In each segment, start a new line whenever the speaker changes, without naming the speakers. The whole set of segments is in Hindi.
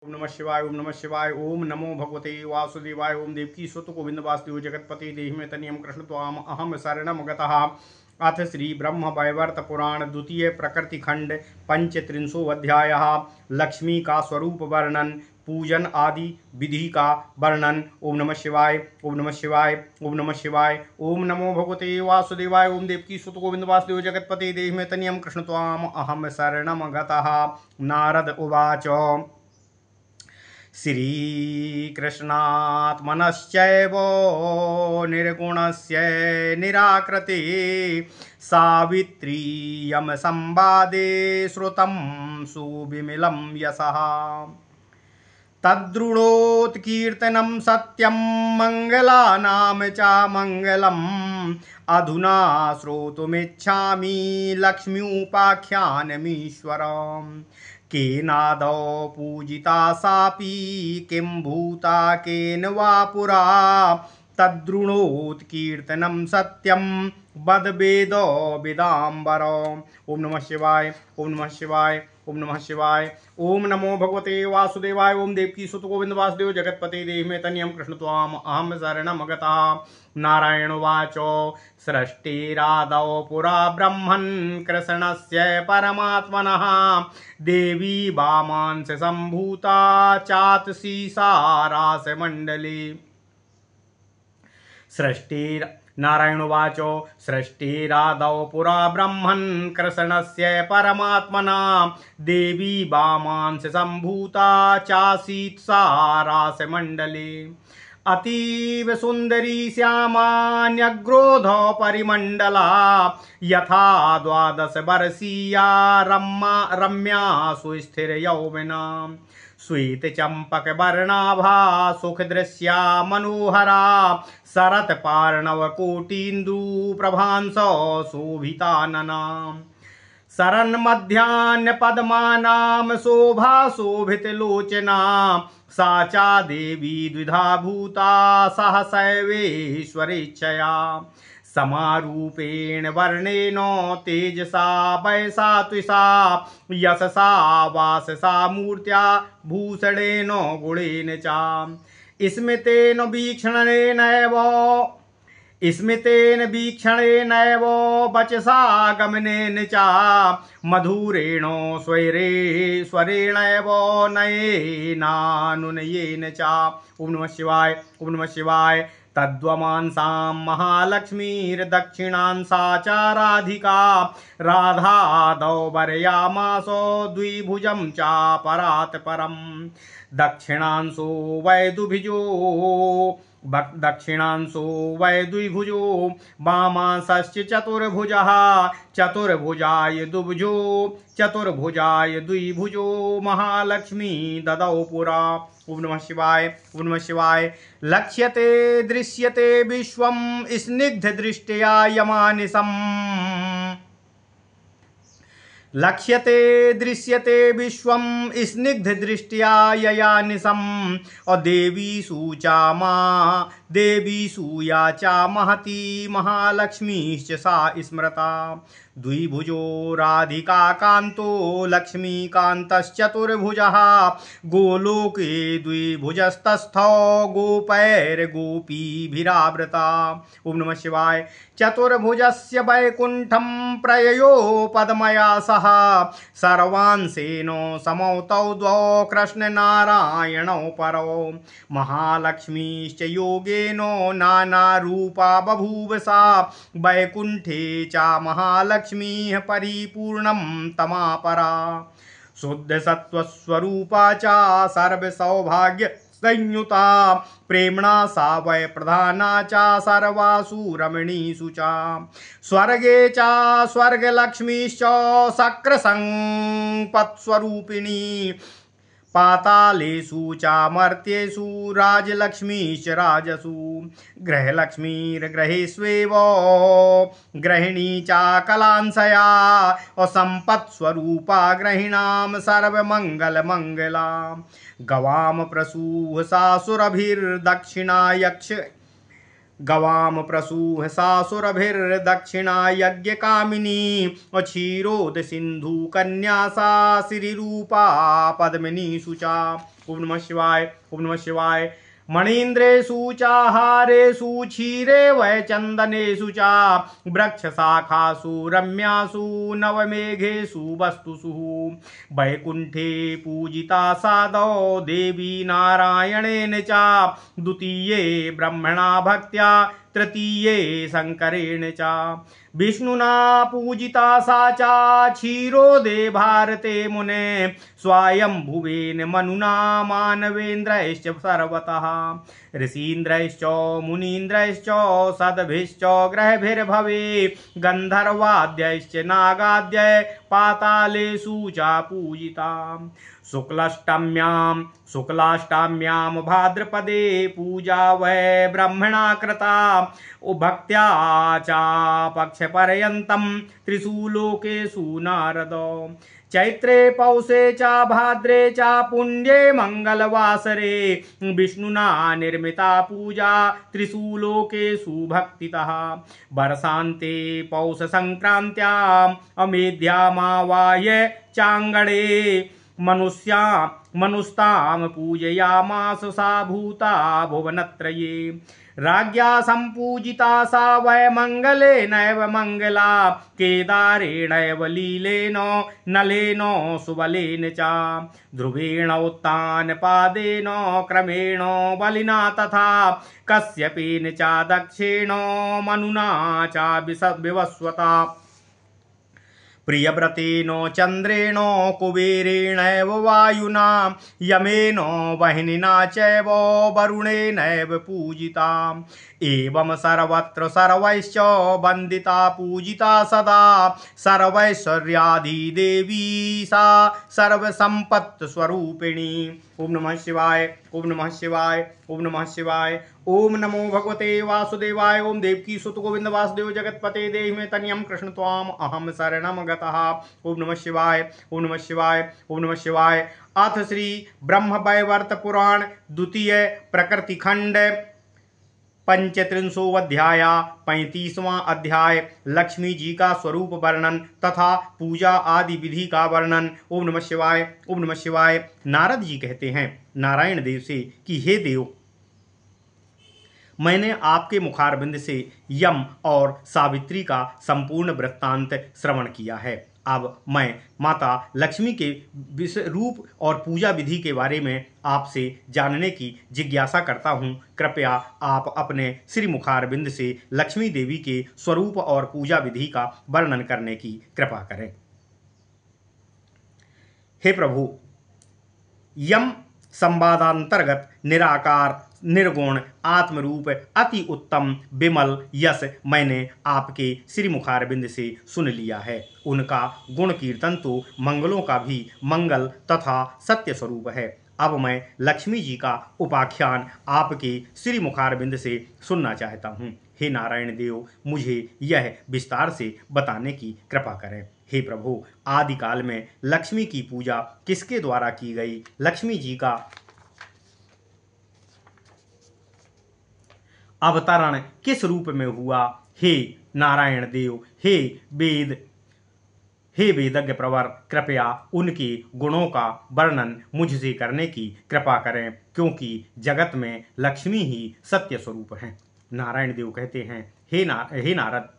ओम नमः शिवाय। ओम नमः शिवाय। ओम नमो भगवते वासुदेवाय। ओम देवकी सुत गोविंद वासुदेव जगतपति देहि में तनियम कृष्ण त्वाम अहम शरणम गतः। अथ श्री ब्रह्म वैवर्त पुराण द्वितीय प्रकृति खंड पंचत्रिंशो अध्याय लक्ष्मी का स्वरूप वर्णन पूजन आदि विधि का वर्णन। ओम नमः शिवाय। ओम नमः शिवाय। ओम नमः शिवाय। ओम नमो भगवते वासुदेवाय। ओम देवकी सुत गोविंद वासुदेव जगतपति देहि में तनियम कृष्ण त्वाम अहम शरणम गतः। नारद उवाच श्रीकृष्णात्मनश्चैव निर्गुणस्य निराकृते सावित्रीयं संवादे श्रुतं सुविमलं यशः तद्रुणोत्कीर्तनं सत्यं मङ्गलानां च मङ्गलम् अधुना श्रोतुमिच्छामि लक्ष्म्युपाख्यानमीश्वरम् केनादौ पूजिता सापि किं भूता केन वा पुरा तद्रुणोत्कीर्तनं सत्यं वद्वेदो विदाम्बर। ओम नमः शिवाय। ओम नमः शिवाय। ओम नमः शिवाय। ओम नमो भगवते वासुदेवाय। ओम देवकी सुत गोविंद वासुदेव जगतपते देहि में तनियम कृष्ण त्वाम अहम शरणम गतः। नारायण वाचो सृष्टिरादौ पुरा ब्रह्मन् कृष्णस्य परमात्मनः देवी वामांस सम्भूता चातसी सारास मंडली। सृष्टिर नारायण वाचो सृष्टिरादौ पुरा ब्रह्मन् कृष्णस्य परमात्मना देवी वामांस सम्भूता चासीत् सारास मंडले। अतीव सुंदरी श्यामान्यग्रोध परिमंडला यथा द्वादश वर्षीया रम्या सुस्थिर यौवना श्वेत चंपक वर्णाभा सुख दृश्या मनोहरा शरत पार्णव कोटीन्दु प्रभांस शोभितानना शरण मध्यान्ह पद्मानाम शोभा शोभित लोचना साचा देवी द्विधा भूता सहसैवेश्वरेच्छया समारूपेण वर्णेन तेजसा वयसा त्विषा यशसा वाससा मूर्त्या भूषणेन गुणेन च स्मितेन वीक्षणेनैव वचसा गमनेन च मधुरेण स्वरेणैव नयेनानुनयेन च। ओम नमः शिवाय। ओम नमः शिवाय। तद्वमांसां महालक्ष्मीर्दक्षिणांसा च राधिका राधादौ वरयामासो द्विभुजं च परात् परम् दक्षिणांशो वै द्विभुजो वामांसश्च चतुर्भुजः चतुर्भुजाय दुभुजो चतुर्भुजाय द्विभुजो महालक्ष्मी ददौ पुरा। ओम नमः शिवाय। ओम नमः शिवाय। लक्ष्यते दृश्यते विश्वं स्निग्ध दृष्ट्या यमानिशम् लक्ष्यते दृश्यते विश्वं स्निग्ध दृष्ट्या ययानिशम् और देवी सूया चा महती महालक्ष्मीश्च सा स्मृता द्विभुजो राधिका कांतो लक्ष्मीकान्तश्चतुर्भुजः गोलोके द्विभुजस्तस्थो गोपैर्गोपीभिरावृता। ओम नमः शिवाय। चतुर्भुजस्य वैकुण्ठं प्रययो पद्मया सह सर्वांशेन समौतौ द्वौ कृष्णनारायणौ परौ महालक्ष्मीश्च योगेन नानारूपा बभूव सा वैकुण्ठे च महालक्ष्मीः परिपूर्णं तमापरा शुद्ध सत्त्वस्वरूपा च सर्वसौभाग्य संयुता प्रेम्णा सा वै प्रधाना च सर्वासु रमणीषु च स्वर्गे च स्वर्गलक्ष्मीश्च शक्रसंपत्स्वरूपिणी पातालेषु च मर्त्येषु राजलक्ष्मीश्च राजसु ग्रहलक्ष्मीर्ग्रहेष्वेव गृहिणी च कलांशया असम्पत्स्वरूपा गृहिणां सर्वमङ्गलमङ्गला गवाम प्रसूह सासुरभिर्दक्षिणा यक्ष गवाम प्रसूह सासुरभिर्दक्षिणा यज्ञ कामिनी क्षीरोद सिंधु कन्या सा श्रीरूपा पद्मिनी शुचा। ओम नमः शिवाय। ओम नमः शिवाय। मणीन्द्रेषु चाहारेषु क्षीरे वै चन्दनेषु च वृक्षशाखासु रम्यासु नवमेघेषु वस्तुषु वैकुण्ठे पूजिता सादौ देवी नारायणेन च द्वितीये ब्रह्मणा भक्त्या तृतीये शंकरेण च विष्णुना पूजिता सा च क्षीरोदे भारते मुने स्वायंभुवेन मनुना मानवेन्द्रैश्च सर्वतः ऋषीन्द्रैश्च मुनीन्द्रैश्च सद्भिश्च ग्रहभिर्भवे गन्धर्वाद्यैश्च नागाद्य पातालेषु च पूजिता। शुक्लाष्टम्यां भाद्रपदे पूजा वै ब्रह्मणा कृता भक्त्या च पक्षपर्यन्तं त्रिषु लोकेषु नारदो चैत्रे पौषे च भाद्रे च पुण्ये मंगलवासरे विष्णुना निर्मिता पूजा त्रिषु लोकेषु भक्तितः वर्षान्ते पौष संक्रांत्याम् अमेध्यामावाह्य चांगणे मनुस्तां पूजयामास सा भूता भुवनत्रये राज्ञा संपूजिता सा वै मंगलेनैव मंगला केदारेणैव लीलेन नलेन सुबलेन च ध्रुवेण उत्तानपादेन क्रमेण बलिना तथा कश्यपेन च दक्षेण मनुना च विवस्वता प्रियव्रतेन चन्द्रेण कुबेरेणैव वायुना यमेन वह्निना चैव वरुणेनैव पूजिता एवं सर्वत्र सर्वैश्च वन्दिता पूजिता सदा सर्वैश्वर्याधिदेवी सा सर्वसम्पत्स्वरूपिणी। ओम नमः शिवाय। ओम नमः शिवाय। ओम नमः शिवाय। ओम नमो भगवते वासुदेवाय। ओम देवकी सुत गोविंद वासुदेव जगतपते देहि मे तनयं कृष्ण त्वाम अहम शरणं गतः। ओम नमः शिवाय। ओम नमः शिवाय। ओम नमः शिवाय। अथ श्री ब्रह्मवैवर्त पुराण द्वितीय प्रकृति खंड 35वां अध्याय 35वां अध्याय लक्ष्मी जी का स्वरूप वर्णन तथा पूजा आदि विधि का वर्णन। ओम नमः शिवाय। ओम नमः शिवाय। नारद जी कहते हैं नारायण देव से कि हे देव, मैंने आपके मुखारबिंद से यम और सावित्री का संपूर्ण वृत्तांत श्रवण किया है। अब मैं माता लक्ष्मी के रूप और पूजा विधि के बारे में आपसे जानने की जिज्ञासा करता हूँ। कृपया आप अपने श्री मुखारबिंद से लक्ष्मी देवी के स्वरूप और पूजा विधि का वर्णन करने की कृपा करें। हे प्रभु, यम संवादांतर्गत निराकार निर्गुण आत्मरूप अति उत्तम विमल यश मैंने आपके श्री मुखारबिंद से सुन लिया है। उनका गुण कीर्तन तो मंगलों का भी मंगल तथा सत्य स्वरूप है। अब मैं लक्ष्मी जी का उपाख्यान आपके श्री मुखारबिंद से सुनना चाहता हूँ। हे नारायण देव, मुझे यह विस्तार से बताने की कृपा करें। हे प्रभु, आदिकाल में लक्ष्मी की पूजा किसके द्वारा की गई? लक्ष्मी जी का अवतरण किस रूप में हुआ? हे नारायण देव, हे वेदज्ञ प्रवर, कृपया उनके गुणों का वर्णन मुझसे करने की कृपा करें, क्योंकि जगत में लक्ष्मी ही सत्य स्वरूप है। नारायण देव कहते हैं हे नारद,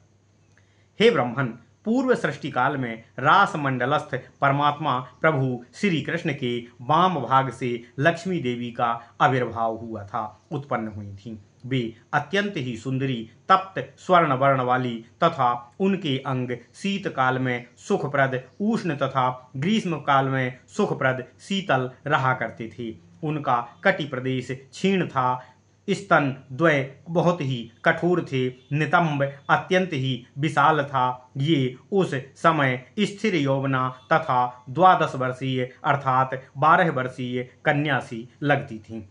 हे ब्रह्मन, पूर्व सृष्टि काल में रास मंडलस्थ परमात्मा प्रभु श्री कृष्ण के वाम भाग से लक्ष्मी देवी का आविर्भाव हुआ था, उत्पन्न हुई थी। वे अत्यंत ही सुंदरी तप्त स्वर्ण वर्ण वाली तथा उनके अंग शीत काल में सुखप्रद उष्ण तथा ग्रीष्म काल में सुखप्रद शीतल रहा करते थे। उनका कटि प्रदेश क्षीण था, स्तन द्वय बहुत ही कठोर थे, नितंब अत्यंत ही विशाल था। ये उस समय स्थिर यौवना तथा 12 वर्षीय अर्थात 12 वर्षीय कन्या सी लगती थी।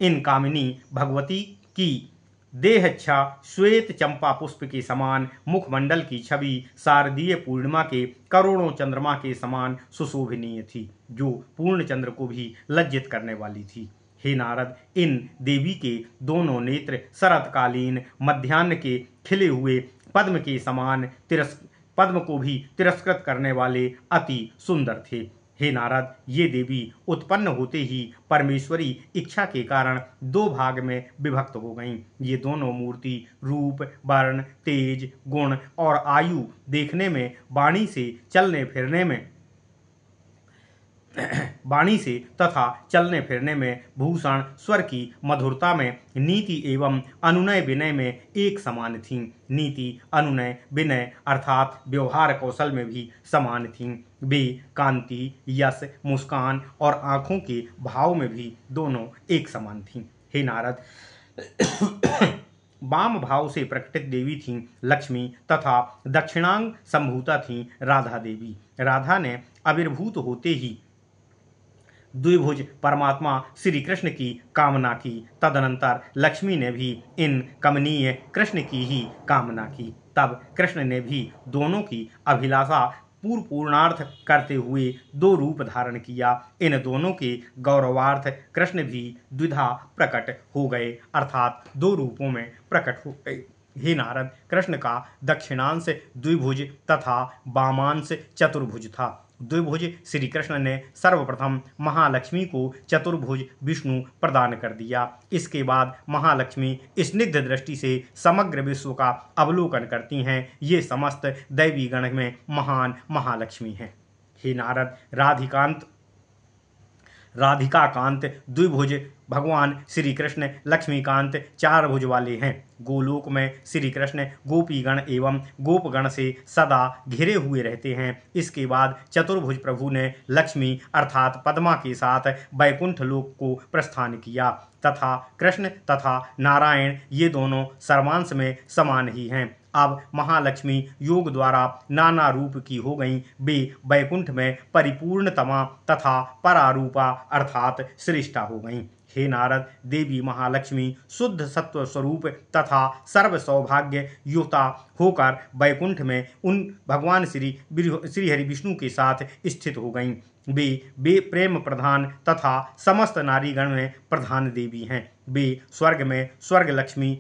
इन कामिनी भगवती की देहच्छा श्वेत चंपा पुष्प के समान, मुखमंडल की छवि शारदीय पूर्णिमा के करोड़ों चंद्रमा के समान सुशोभनीय थी, जो पूर्ण चंद्र को भी लज्जित करने वाली थी। हे नारद, इन देवी के दोनों नेत्र शरतकालीन मध्याह्न के खिले हुए पद्म के समान पद्म को भी तिरस्कृत करने वाले अति सुंदर थे। हे नारद, ये देवी उत्पन्न होते ही परमेश्वरी इच्छा के कारण दो भाग में विभक्त हो गईं। ये दोनों मूर्ति रूप, वर्ण, तेज, गुण और आयु देखने में, वाणी से चलने फिरने में, भूषण स्वर की मधुरता में, नीति एवं अनुनय विनय में एक समान थीं। नीति, अनुनय, विनय अर्थात व्यवहार कौशल में भी समान थीं। वे कांति, यश, मुस्कान और आंखों के भाव में भी दोनों एक समान थीं। हे नारद, वाम भाव से प्रकटित देवी थीं लक्ष्मी तथा दक्षिणांग संभूता थीं राधा देवी। राधा ने आविर्भूत होते ही द्विभुज परमात्मा श्री कृष्ण की कामना की। तदनंतर लक्ष्मी ने भी इन कमनीय कृष्ण की ही कामना की। तब कृष्ण ने भी दोनों की अभिलाषा पूर्णार्थ करते हुए दो रूप धारण किया। इन दोनों के गौरवार्थ कृष्ण भी द्विधा प्रकट हो गए, अर्थात दो रूपों में प्रकट हो गए। हे नारद, कृष्ण का दक्षिणांश द्विभुज तथा वामांश चतुर्भुज था। द्विभुज श्री कृष्ण ने सर्वप्रथम महालक्ष्मी को चतुर्भुज विष्णु प्रदान कर दिया। इसके बाद महालक्ष्मी स्निग्ध दृष्टि से समग्र विश्व का अवलोकन करती हैं। ये समस्त दैवी गण में महान महालक्ष्मी हैं। हे नारद, राधिकाकांत द्विभुज भगवान श्री कृष्ण लक्ष्मीकांत चार भुज वाले हैं। गोलोक में श्री कृष्ण गोपीगण एवं गोपगण से सदा घिरे हुए रहते हैं। इसके बाद चतुर्भुज प्रभु ने लक्ष्मी अर्थात पद्मा के साथ वैकुंठ लोक को प्रस्थान किया तथा कृष्ण तथा नारायण ये दोनों सर्वांश में समान ही हैं। अब महालक्ष्मी योग द्वारा नाना रूप की हो गईं। वे वैकुंठ में परिपूर्णतमा तथा परारूपा अर्थात श्रेष्ठा हो गईं। हे नारद, देवी महालक्ष्मी शुद्ध सत्व स्वरूप तथा सर्व सौभाग्य युक्ता होकर वैकुंठ में उन भगवान श्री हरि विष्णु के साथ स्थित हो गईं। वे प्रेम प्रधान तथा समस्त नारीगण में प्रधान देवी हैं। वे स्वर्ग में स्वर्ग लक्ष्मी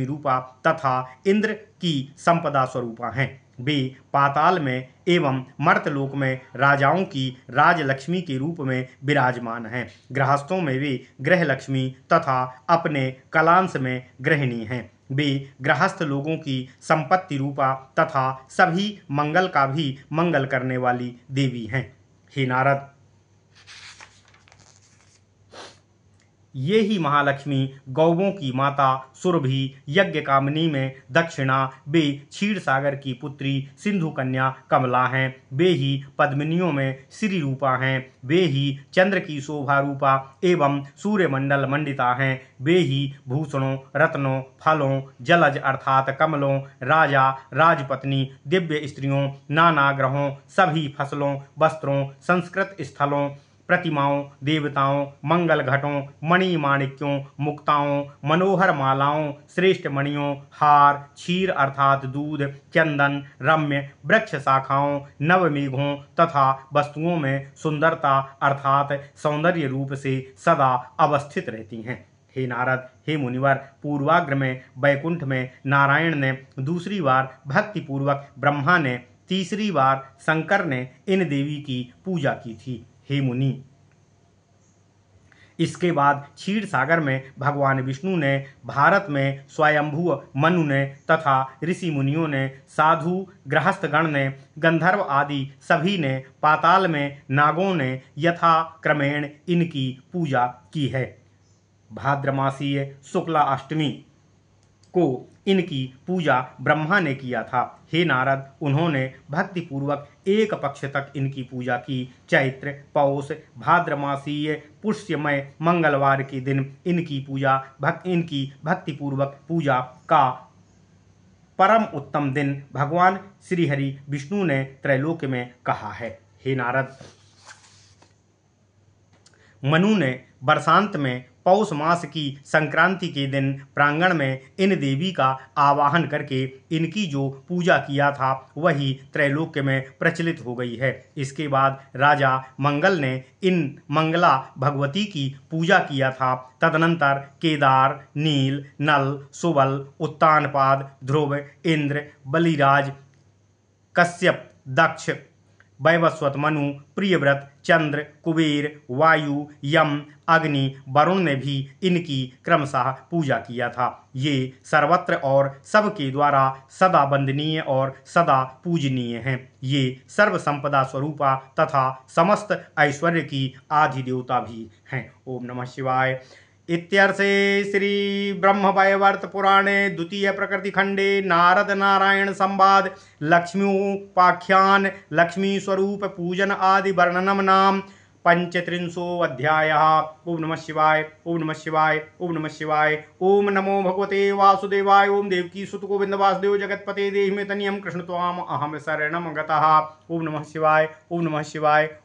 रूपा तथा इंद्र की संपदा स्वरूपा हैं। वे पाताल में एवं मर्तलोक में राजाओं की राजलक्ष्मी के रूप में विराजमान हैं। गृहस्थों में वे गृह लक्ष्मी तथा अपने कलांश में गृहिणी हैं। वे गृहस्थ लोगों की संपत्ति रूपा तथा सभी मंगल का भी मंगल करने वाली देवी हैं। हे नारद, ये ही महालक्ष्मी गौवों की माता सुरभि यज्ञ कामनी में दक्षिणा, वे क्षीर सागर की पुत्री सिंधु कन्या कमला हैं। वे ही पद्मिनियों में श्री रूपा हैं। वे ही चंद्र की शोभा रूपा एवं सूर्यमंडल मंडिता हैं। वे ही भूषणों, रत्नों, फलों, जलज अर्थात कमलों, राजा राजपत्नी, दिव्य स्त्रियों, नाना ग्रहों, सभी फसलों, वस्त्रों, संस्कृत स्थलों, प्रतिमाओं, देवताओं, मंगल घटों, मणि माणिक्यों, मुक्ताओं, मनोहर मालाओं, श्रेष्ठ मणियों, हार, क्षीर अर्थात दूध, चंदन, रम्य वृक्ष शाखाओं, नवमेघों तथा वस्तुओं में सुंदरता अर्थात सौंदर्य रूप से सदा अवस्थित रहती हैं। हे नारद, हे मुनिवर, पूर्वाग्र में वैकुंठ में नारायण ने दूसरी बार भक्ति पूर्वक, ब्रह्मा ने तीसरी बार, शंकर ने इन देवी की पूजा की थी। हे मुनि, इसके बाद क्षीर सागर में भगवान विष्णु ने, भारत में स्वयंभू मनु ने तथा ऋषि मुनियों ने, साधु गृहस्थगण ने, गंधर्व आदि सभी ने, पाताल में नागों ने यथा क्रमेण इनकी पूजा की है। भाद्रमासीय शुक्ला अष्टमी को इनकी पूजा ब्रह्मा ने किया था। हे नारद, उन्होंने भक्ति पूर्वक एक पक्ष तक इनकी पूजा की। चैत्र, पौष, भाद्रमासीय पुष्यमय मंगलवार के दिन इनकी भक्ति पूर्वक पूजा का परम उत्तम दिन भगवान श्री हरि विष्णु ने त्रैलोक्य में कहा है। हे नारद, मनु ने वर्षांत में पौष मास की संक्रांति के दिन प्रांगण में इन देवी का आवाहन करके इनकी जो पूजा किया था वही त्रैलोक्य में प्रचलित हो गई है। इसके बाद राजा मंगल ने इन मंगला भगवती की पूजा किया था। तदनंतर केदार, नील, नल, सुबल, उत्तानपाद, ध्रुव, इंद्र, बलिराज, कश्यप, दक्ष, वैवस्वत, मनु, प्रियव्रत, चंद्र, कुबेर, वायु, यम, अग्नि, वरुण ने भी इनकी क्रमशः पूजा किया था। ये सर्वत्र और सबके द्वारा सदा वंदनीय और सदा पूजनीय हैं। ये सर्व संपदा स्वरूपा तथा समस्त ऐश्वर्य की आदि देवता भी हैं। ओम नमः शिवाय। इत्यर्थे श्री ब्रह्मवैवर्त पुराणे द्वितीय प्रकृति खंडे नारद नारायण संवाद लक्ष्म्युपाख्यान लक्ष्मी स्वरूप पूजन आदि वर्णनम नाम 35 अध्यायः। ओम नमः शिवाय। ओम नमः शिवाय। ओम नमः शिवाय। ओम नमो भगवते वासुदेवाय। ओम देवकी सुत गोविंद वासुदेव जगतपते देहि में तनियम कृष्ण त्वाम अहम शरणम गतः। ओम नमः शिवाय। ओम नमः शिवाय।